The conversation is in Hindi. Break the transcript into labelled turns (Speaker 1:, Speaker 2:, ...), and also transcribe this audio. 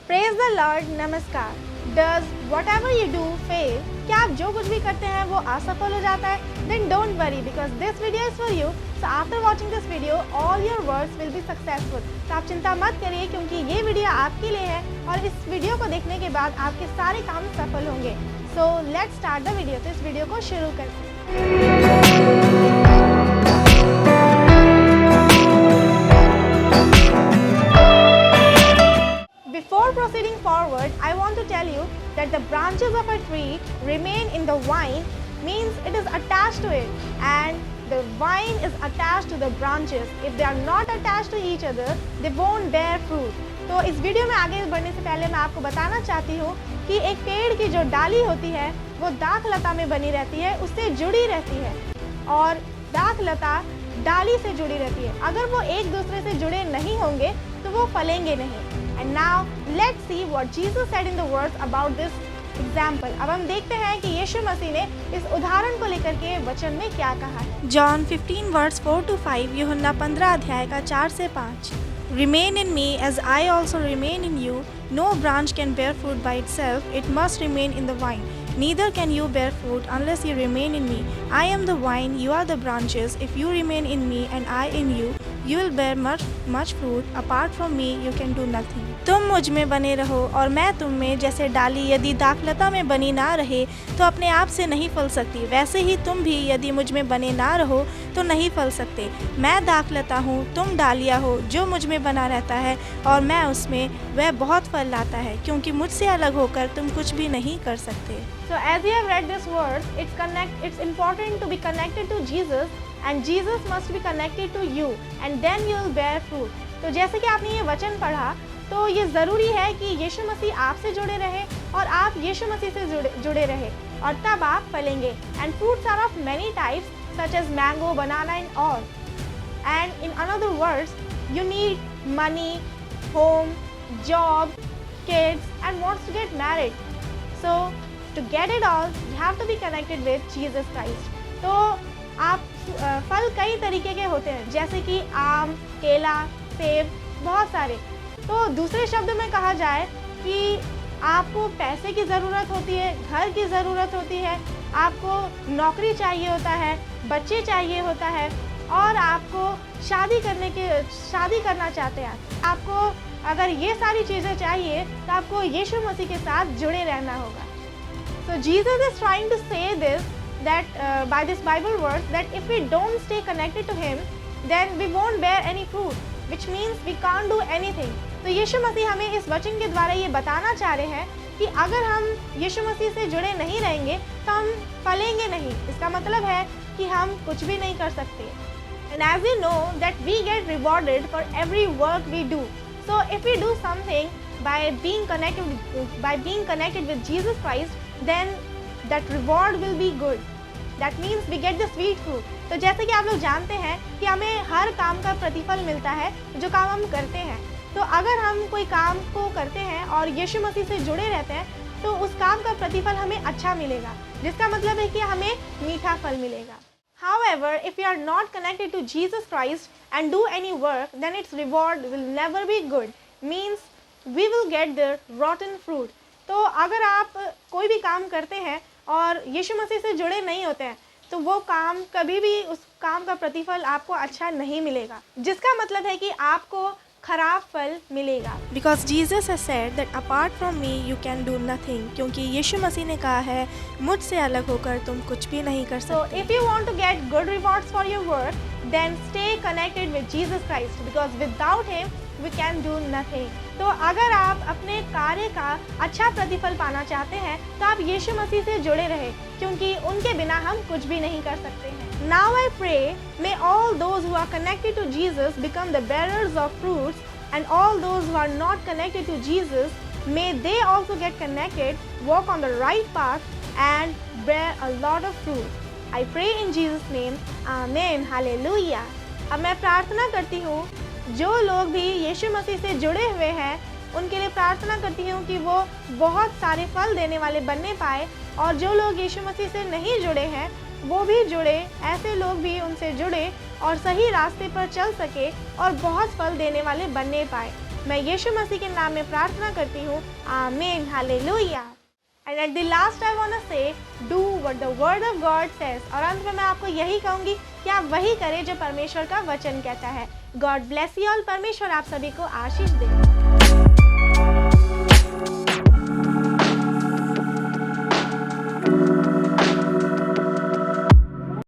Speaker 1: प्रेज द लॉर्ड, नमस्कार। Does what ever you do fail? क्या आप जो कुछ भी करते हैं वो असफल हो जाता है? Then don't worry because this video is for you. So after watching this video all your words will be successful. तो आप चिंता मत करिए क्योंकि ये वीडियो आपके लिए है और इस वीडियो को देखने के बाद आपके सारे काम सफल होंगे। So let's start the video. तो इस वीडियो को शुरू करते हैं। Before proceeding forward, I want to tell you that the branches of a tree remain in the vine means it is attached to it, and the vine is attached to the branches. If they are not attached to each other, they won't bear fruit. तो इस वीडियो में आगे बढ़ने से पहले मैं आपको बताना चाहती हूँ कि एक पेड़ की जो डाली होती है वो दाख लता में बनी रहती है, उससे जुड़ी रहती है, और दाख लता डाली से जुड़ी रहती है। अगर वो एक दूसरे से जुड़े नहीं होंगे तो वो फलेंगे नहीं। And now let's see what Jesus said in the words about this example. अब हम देखते हैं कि यीशु मसीह ने इस उदाहरण को लेकर के वचन में क्या कहा है। John 15 verse 4 to 5, यूहन्ना 15 अध्याय का 4 से 5। Remain in me as I also remain in you. No branch can bear fruit by itself; it must remain in the vine. Neither can you bear fruit unless you remain in me. I am the vine; you are the branches. If you remain in me and I in you, you will bear much fruit. Apart from me, you can do nothing. तुम मुझ में बने रहो और मैं तुम में। जैसे डाली यदि दाखलता में बनी ना रहे तो अपने आप से नहीं फल सकती, वैसे ही तुम भी यदि मुझ में बने ना रहो तो नहीं फल सकते। मैं दाखलता हूँ, तुम डालियाँ हो। जो मुझ में बना रहता है और मैं उसमें, वह बहुत फल लाता है, क्योंकि मुझसे अलग होकर तुम कुछ भी नहीं कर सकते। So as you have read this verse, it's important to be connected to Jesus, and Jesus must be connected to you, and then you will bear fruit. तो जैसे कि आपने ये वचन पढ़ा, तो ये ज़रूरी है कि यीशु मसीह आपसे जुड़े रहे और आप यीशु मसीह से जुड़े रहे, और तब आप फलेंगे। And fruits are of many types, such as mango, banana and all. And in another words, you need money, home, job, kids, and wants to get married. So to get it all, you have to be connected with Jesus Christ. तो आप फल कई तरीके के होते हैं, जैसे कि आम, केला, सेब, बहुत सारे। तो दूसरे शब्द में कहा जाए कि आपको पैसे की ज़रूरत होती है, घर की ज़रूरत होती है, आपको नौकरी चाहिए होता है, बच्चे चाहिए होता है, और आपको शादी करना चाहते हैं। आपको अगर ये सारी चीज़ें चाहिए तो आपको यीशु मसीह के साथ जुड़े रहना होगा। So Jesus is trying to say this, that by this Bible verse, that if we don't stay connected to Him, then we won't bear any fruit, which means we can't do anything. तो यीशु मसीह हमें इस वचन के द्वारा ये बताना चाह रहे हैं कि अगर हम यीशु मसीह से जुड़े नहीं रहेंगे तो हम फलेंगे नहीं। इसका मतलब है कि हम कुछ भी नहीं कर सकते। And as you know that we get rewarded for every work we do. So if we do something by being connected with Jesus Christ, then that reward will be good. That means we get the sweet fruit. तो जैसे कि आप लोग जानते हैं कि हमें हर काम का प्रतिफल मिलता है जो काम हम करते हैं। तो अगर हम कोई काम को करते हैं और यीशु मसीह से जुड़े रहते हैं तो उस काम का प्रतिफल हमें अच्छा मिलेगा, जिसका मतलब है कि हमें मीठा फल मिलेगा। However, if you are not connected to Jesus Christ and do any work, then its reward will never be good. Means we will get the rotten fruit. तो अगर आप कोई भी काम करते हैं और यीशु मसीह से जुड़े नहीं होते हैं तो वो काम कभी भी, उस काम का प्रतिफल आपको अच्छा नहीं मिलेगा, जिसका मतलब है कि आपको खराब फल मिलेगा। Because Jesus has said that apart from me you can do nothing. क्योंकि यीशु मसीह ने कहा है मुझसे अलग होकर तुम कुछ भी नहीं कर सकते। So if you want to get good rewards for your work, then stay connected with Jesus Christ, because without Him we can do nothing. तो अगर आप अपने कार्य का अच्छा प्रतिफल पाना चाहते हैं तो आप यीशु मसीह से जुड़े रहे, क्योंकि उनके बिना हम कुछ भी नहीं कर सकते हैं। Now I pray, may all those who are connected to Jesus become the bearers of fruits, and all those who are not connected to Jesus, may they also get connected, walk on the right path, and bear a lot of fruit. I pray in Jesus' name. Amen. Hallelujah. अब मैं प्रार्थना करती हूँ, जो लोग भी यीशु मसीह से जुड़े हुए हैं उनके लिए प्रार्थना करती हूँ कि वो बहुत सारे फल देने वाले बनने पाए, और जो लोग यीशु मसीह से नहीं जुड़े हैं वो भी जुड़े, ऐसे लोग भी उनसे जुड़े और सही रास्ते पर चल सके और बहुत फल देने वाले बनने पाए। मैं यीशु मसीह के नाम में प्रार्थना करती हूँ। आमीन, hallelujah. And at the last I want to say, do what the word of God says. और अंत में मैं आपको यही कहूँगी कि आप वही करें जो परमेश्वर का वचन कहता है। God bless you all। परमेश्वर आप सभी को आशीष दे।